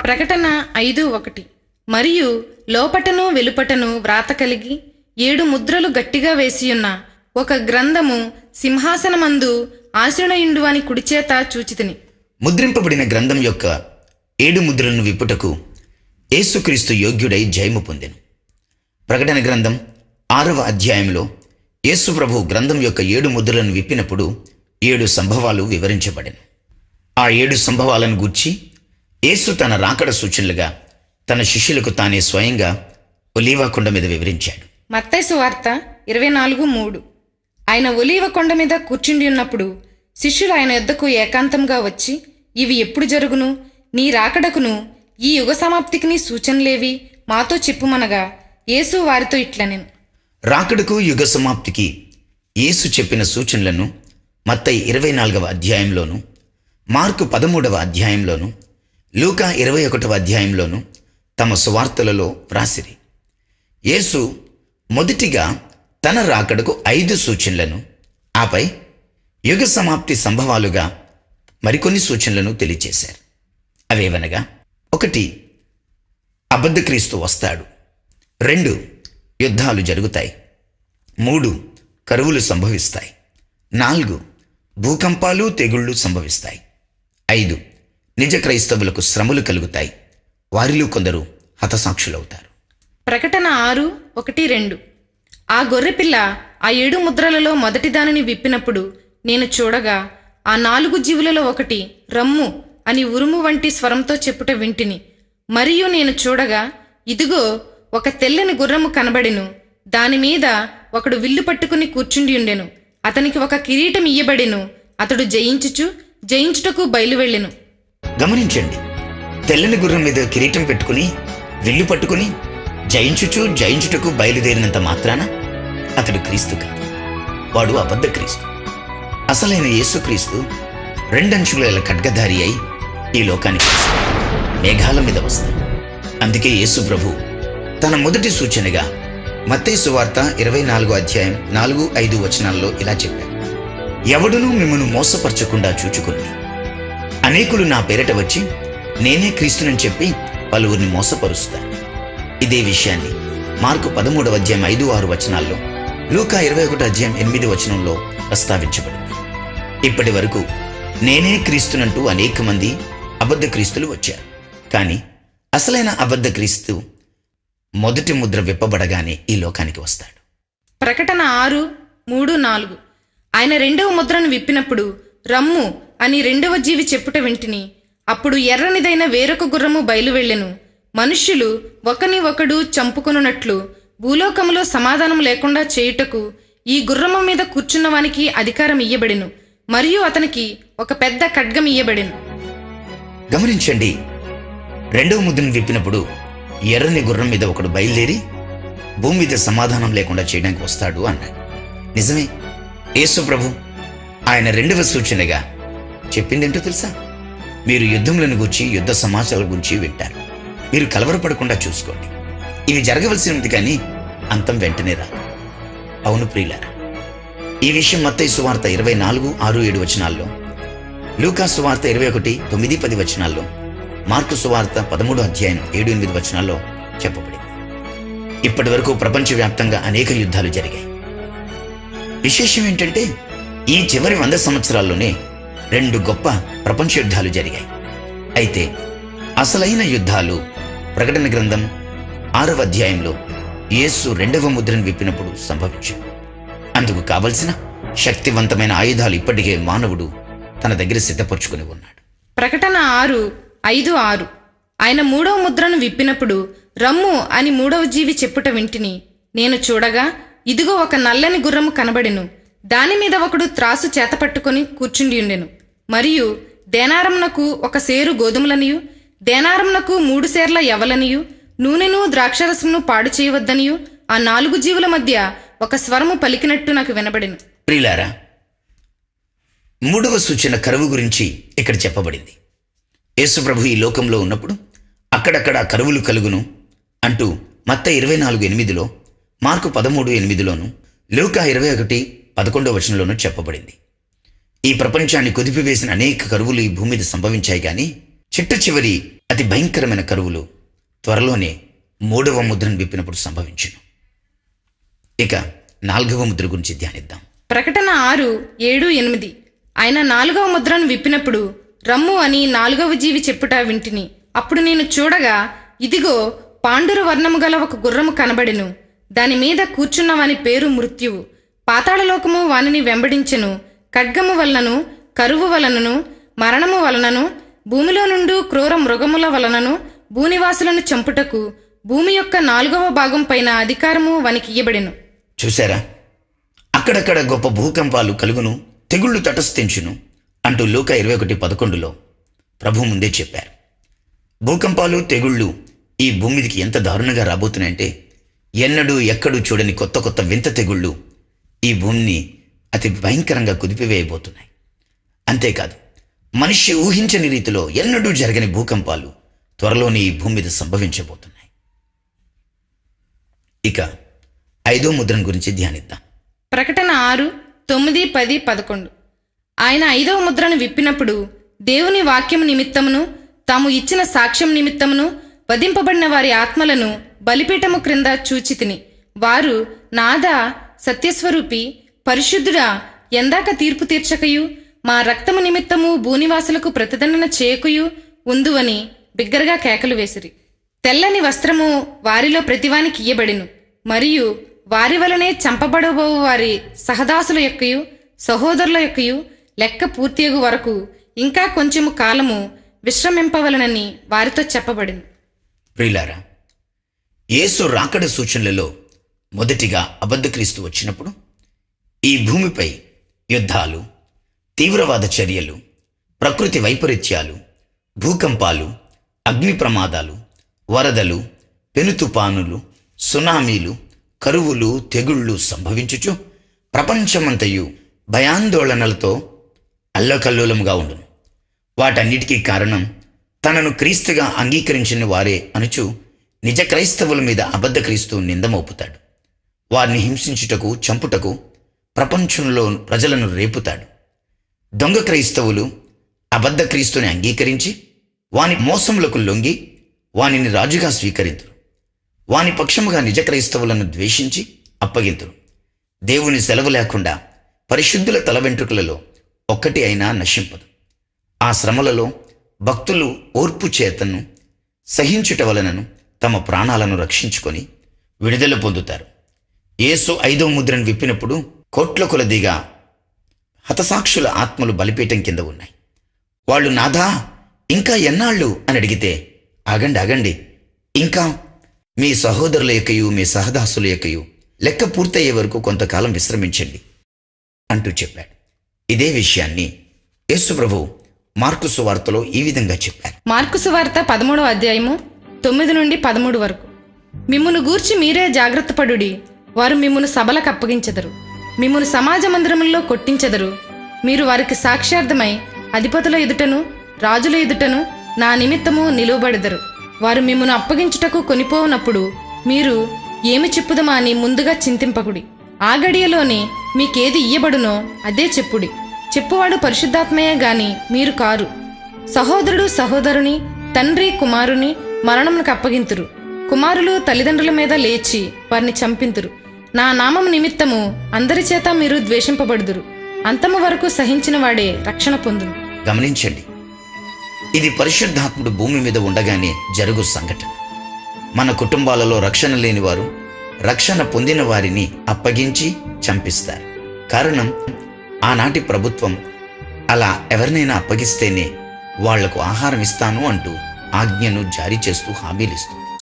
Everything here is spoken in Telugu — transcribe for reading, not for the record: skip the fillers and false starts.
ప్రకటన 5:1. మరియు లోపటను వెలుపటను వ్రాత కలిగి 7 ముద్రలు గట్టిగా వేసియున్న ఒక గ్రంథము సింహాసనమందు ఆసీనుడయుండువాని కుడిచేత చూచితిని. ముద్రింపబడిన గ్రంథం యొక్క 7 ముద్రలను విప్పుటకు యేసుక్రీస్తు యోగ్యుడై జయము పొందెను. ప్రకటన గ్రంథం 6వ అధ్యాయంలో యేసు ప్రభు గ్రంథం యొక్క 7 ముద్రలను విప్పినప్పుడు 7 సంభవాలు వివరించబడెను. ఆ 7 సంభవాలను గూర్చి యేసు తన రాకడ సూచనలుగా తన శిష్యులకు తానే స్వయంగా ఒలీవ కొండ మీద వివరించాడు. మత్తయి సువార్త 24:3. ఆయన ఒలీవ కొండ మీద కూర్చుండి ఉన్నప్పుడు శిష్యులు ఆయన యొద్దకు ఏకాంతంగా వచ్చి, ఇవి ఎప్పుడు జరుగును? నీ రాకడకును ఈ యుగ సమాప్తికి నీ సూచనలేవి? మాతో చెప్పుమనగా యేసు వారితో ఇట్లనెను. రాకడకు యుగ సమాప్తికి యేసు చెప్పిన సూచనలను మత్తయి 24వ అధ్యాయంలోను, మార్కు 13వ అధ్యాయంలోను, లూకా 21వ అధ్యాయంలోను తమ సువార్తలలో వ్రాసిరి. యేసు మొదటిగా తన రాకడకు 5 సూచనలను, ఆపై యుగ సమాప్తి సంభవాలుగా మరికొన్ని సూచనలను తెలియచేశారు. అవేవనగా 1. అబద్ధ క్రీస్తు వస్తాడు. 2. యుద్ధాలు జరుగుతాయి. 3. కరువులు సంభవిస్తాయి. 4. భూకంపాలు తెగుళ్ళు సంభవిస్తాయి. 5. నిజ క్రైస్తవులకు శ్రమలు కలుగుతాయి. వారిలో కొందరు హతసాక్షులవుతారు. ప్రకటన 6:1-2. ఆ గొర్రెపిల్ల ఆ 7 ముద్రలలో మొదటి దానిని విప్పినప్పుడు నేను చూడగా ఆ 4 జీవులలో ఒకటి రమ్ము అని ఉరుము వంటి స్వరంతో చెప్పుట వింటిని. మరియు నేను చూడగా ఇదిగో ఒక తెల్లని గుర్రము కనబడెను. దానిమీద ఒకడు విల్లు పట్టుకుని కూర్చుండి ఉండెను. అతనికి ఒక కిరీటం ఇయ్యబడెను. అతడు జయించుటకు బయలువెళ్ళెను. గమనించండి, తెల్లని గుర్రం మీద కిరీటం పెట్టుకుని విల్లు పట్టుకుని జయించుటకు బయలుదేరినంత మాత్రాన అతడు క్రీస్తు కాదు. వాడు అబద్ధ క్రీస్తు. అసలైన యేసుక్రీస్తు 2 అంచుల ఖడ్గధారి అయి ఈ లోకానికి వస్తాడు. మేఘాల మీద వస్తాడు. అందుకే యేసు ప్రభు తన మొదటి సూచనగా మత్తయి సువార్త 24వ అధ్యాయం 4-5 వచనాల్లో ఇలా చెప్పారు. ఎవడునూ మిమ్మను మోసపరచకుండా చూచుకుని అనేకులు నా పేరిట వచ్చి నేనే క్రీస్తునని చెప్పి పలువురిని మోసపరుస్తారు. ఇదే విషయాన్ని మార్కు 13వ అధ్యాయం 5-6 వచనాల్లో, లూకా 21వ అధ్యాయం 8 వచనంలో ప్రస్తావించబడింది. ఇప్పటి వరకు నేనే క్రీస్తునంటూ అనేక మంది అబద్ధ క్రీస్తులు వచ్చారు. కానీ అసలైన అబద్ధ క్రీస్తు మొదటి ముద్ర విప్పబడగానే ఈ లోకానికి వస్తాడు. ప్రకటన 6:3-4. ఆయన 2వ ముద్రను విప్పినప్పుడు రమ్ము అని 2వ జీవి చెప్పుట వింటిని. అప్పుడు ఎర్రనిదైన వేరొక గుర్రము బయలువెళ్ళెను. మనుష్యులు ఒకని ఒకడు చంపుకొనున్నట్లు భూలోకములో సమాధానం లేకుండా చేయుటకు ఈ గుర్రము మీద కూర్చున్నవానికి అధికారం ఇయ్యబడెను. మరియు అతనికి ఒక పెద్ద ఖడ్గం ఇయ్యబడెను. గమనించండి, 2వ ముద్రను విప్పినప్పుడు ఎర్రని గుర్రం మీద ఒకడు బయలుదేరి భూమి మీద సమాధానం లేకుండా చేయడానికి వస్తాడు అన్నాడు. నిజమే. యేసు ప్రభు ఆయన 2వ సూచనగా చెప్పిందేంటో తెలుసా? మీరు యుద్ధములను గురించి, యుద్ధ సమాచారాల గురించి వింటారు. మీరు కలవరపడకుండా చూసుకోండి. ఇవి జరగవలసి ఉంది, కానీ అంతం వెంటనే రాదు. అవును ప్రియులారా, ఈ విషయం మత్తయి సువార్త 24:6-7 వచనాల్లో, లూకా సువార్త 21:9-10 వచనాల్లో, మార్కు సువార్త 13వ అధ్యాయం 7-8 వచనాల్లో చెప్పబడింది. ఇప్పటి వరకు ప్రపంచవ్యాప్తంగా అనేక యుద్ధాలు జరిగాయి. విశేషం ఏంటంటే ఈ చివరి 100 సంవత్సరాల్లోనే 2 గొప్ప ప్రపంచ యుద్ధాలు జరిగాయి. అయితే అసలైన యుద్ధాలు ప్రకటన గ్రంథం 6వ అధ్యాయంలో యేసు 2వ ముద్రను విప్పినప్పుడు సంభవించాయి. అందుకు కావలసిన శక్తివంతమైన ఆయుధాలు ఇప్పటికే మానవుడు తన దగ్గర సిద్ధపరుచుకుని ఉన్నాడు. ప్రకటన 6:5-6. ఆయన 3వ ముద్రను విప్పినప్పుడు రమ్ము అని 3వ జీవి చెప్పుట వింటిని. నేను చూడగా ఇదిగో ఒక నల్లని గుర్రము కనబడెను. దానిమీద ఒకడు త్రాసు చేతపట్టుకొని కూర్చుండి ఉండెను. మరియు దేనారమునకు 1 సేరు గోధుమలనియు, దేనారమునకు 3 సేర్ల యవలనియు, నూనెను ద్రాక్షరసమును పాడు చేయవద్దనియు ఆ 4 జీవుల మధ్య ఒక స్వరము పలికినట్టు నాకు వినబడెను. ప్రియులారా, 3వ సూచన కరువు గురించి ఇక్కడ చెప్పబడింది. యేసు ప్రభు ఈ లోకంలో ఉన్నప్పుడు అక్కడక్కడ కరువులు కలుగును అంటూ మత్తయి 24:8, మార్కు 13:8, లూకా 21:11 వచనంలోనూ చెప్పబడింది. ఈ ప్రపంచాన్ని కుదిపివేసిన అనేక కరువులు ఈ భూమి మీద సంభవించాయి. కానీ చిట్ట చివరి అతి భయంకరమైన కరువులు త్వరలోనే 3వ ముద్రను విప్పినప్పుడు సంభవించును. ఇక 4వ ముద్ర గురించి ధ్యానిద్దాం. ప్రకటన 6:7-8. ఆయన 4వ ముద్రను విప్పినప్పుడు రమ్ము అని 4వ జీవి చెప్పుట వింటిని. అప్పుడు నేను చూడగా, ఇదిగో పాండుర వర్ణము గల ఒక గుర్రము కనబడెను. దాని మీద కూర్చున్న వాని పేరు మృత్యువు. పాతాళలోకము వానిని వెంబడించెను. ఖడ్గము వలనను, కరువు వలనను, మరణము వలనను, భూమిలో నుండి క్రూర మృగముల వలనను భూనివాసులను చంపుటకు భూమి యొక్క 4వ భాగం పైన అధికారము వానికి ఇయ్యబడెను. చూశారా? అక్కడక్కడ గొప్ప భూకంపాలు కలుగును, తెగుళ్లు తటస్థించును అంటూ లూకా 21:11 ప్రభు ముందే చెప్పారు. భూకంపాలు, తెగుళ్ళు ఈ భూమి మీదకి ఎంత దారుణంగా రాబోతున్నాయంటే, ఎన్నడూ ఎక్కడూ చూడని కొత్త కొత్త వింత తెగుళ్ళు ఈ భూమిని అతి భయంకరంగా కుదిపివేయబోతున్నాయి. అంతేకాదు, మనిషి ఊహించని రీతిలో ఎన్నడూ జరగని భూకంపాలు త్వరలోనే ఈ భూమి మీద సంభవించబోతున్నాయి. ఇక 5వ ముద్రను గురించి ధ్యానిద్దాం. ప్రకటన 6:9, 10, 11. ఆయన 5వ ముద్రను విప్పినప్పుడు దేవుని వాక్యము నిమిత్తమును తాము ఇచ్చిన సాక్ష్యం నిమిత్తమును వధింపబడిన వారి ఆత్మలను బలిపీఠము క్రింద చూచితిని. వారు, నాదా, సత్యస్వరూపి, పరిశుద్ధుడా, ఎందాక తీర్పు తీర్చకయు మా రక్తము నిమిత్తము భూనివాసులకు ప్రతిదండన చేయకయు ఉందువని బిగ్గరగా కేకలు వేసిరి. తెల్లని వస్త్రము వారిలో ప్రతివానికి ఇయ్యబడెను. మరియు వారి వలనే చంపబడబో వారి సహదాసుల యొక్కయు సహోదరుల యొక్కయు లెక్క పూర్తియగు వరకు ఇంకా కొంచెము కాలము విశ్రమింపవలనని వారితో చెప్పబడింది. ప్రియులారా, యేసు రాకడ సూచనలలో మొదటిగా అబద్ధక్రీస్తు వచ్చినప్పుడు ఈ భూమిపై యుద్ధాలు, తీవ్రవాద చర్యలు, ప్రకృతి వైపరీత్యాలు, భూకంపాలు, అగ్ని ప్రమాదాలు, వరదలు, పెనుతుపానులు, సునామీలు, కరువులు, తెగుళ్ళు సంభవించుచు ప్రపంచమంతయు భయాందోళనలతో అల్లకల్లోలముగా ఉండును. వాటన్నిటికీ కారణం తనను క్రీస్తుగా అంగీకరించిన వారే అనుచు నిజ క్రైస్తవుల మీద అబద్ధ క్రీస్తు నిందమోపుతాడు. వారిని హింసించుటకు, చంపుటకు ప్రపంచంలో ప్రజలను రేపుతాడు. దొంగ క్రైస్తవులు అబద్ధ క్రీస్తుని అంగీకరించి వాని మోసములకు లొంగి వానిని రాజుగా స్వీకరింతురు. వాని పక్షముగా నిజ క్రైస్తవులను ద్వేషించి అప్పగింతురు. దేవుని సెలవు లేకుండా పరిశుద్ధుల తల వెంట్రుకలలో ఒక్కటి అయినా నశింపదు. ఆ శ్రమలలో భక్తులు ఓర్పు చేతను సహించుట వలనను తమ ప్రాణాలను రక్షించుకొని విడుదల పొందుతారు. యేసు 5వ ముద్రను విప్పినప్పుడు కోట్ల కొలదిగా హతసాక్షుల ఆత్మలు బలిపీఠం కింద ఉన్నాయి. వాళ్ళు, నాథా, ఇంకా ఎన్నాళ్ళు అని అడిగితే, ఆగండి, ఇంకా మీ సహోదరుల యొక్కయు మీ సహదాసుల యొక్కయు లెక్క పూర్తయ్యే వరకు కొంతకాలం విశ్రమించండి అంటూ చెప్పాడు. ఇదే విషయాన్ని యేసు ప్రభువు మార్కు సువార్తలో ఈ విధంగా చెప్పారు. మార్కు సువార్త 13వ అధ్యాయము 9 నుండి 13 వరకు. మిమ్మును గూర్చి మీరే జాగ్రత్త పడుడి. వారు మిమ్మును సభలకు అప్పగించెదరు, మిమ్మును సమాజ మందిరముల్లో కొట్టించెదరు. మీరు వారికి సాక్ష్యార్థమై అధిపతుల ఎదుటను రాజుల ఎదుటను నా నిమిత్తము నిలువబడెదరు. వారు మిమ్మును అప్పగించుటకు కొనిపోనప్పుడు మీరు ఏమి చెప్పుదమా అని ముందుగా చింతింపకుడి. ఆ గడియలోనే మీకేది ఇయ్యబడునో అదే చెప్పుడి. చెప్పువాడు పరిశుద్ధాత్మయే గాని మీరు కారు. సహోదరుడు సహోదరుని, తండ్రి కుమారుని మరణమునకు అప్పగింతురు. కుమారులు తల్లిదండ్రుల మీద లేచి వారిని చంపింతురు. నా నామం నిమిత్తము అందరి చేత మీరు ద్వేషింపబడుదురు. అంతము వరకు సహించిన వాడే రక్షణ పొందును. గమనించండి, ఇది పరిశుద్ధాత్ముడు భూమి మీద ఉండగానే జరుగు సంఘటన. మన కుటుంబాలలో రక్షణ లేని వారు రక్షణ పొందిన వారిని అప్పగించి చంపిస్తారు. కారణం, ఆనాటి ప్రభుత్వం అలా ఎవరినైనా అప్పగిస్తేనే వాళ్లకు ఆహారం ఇస్తాను అంటూ ఆజ్ఞను జారీ చేస్తూ హామీలిస్తుంది.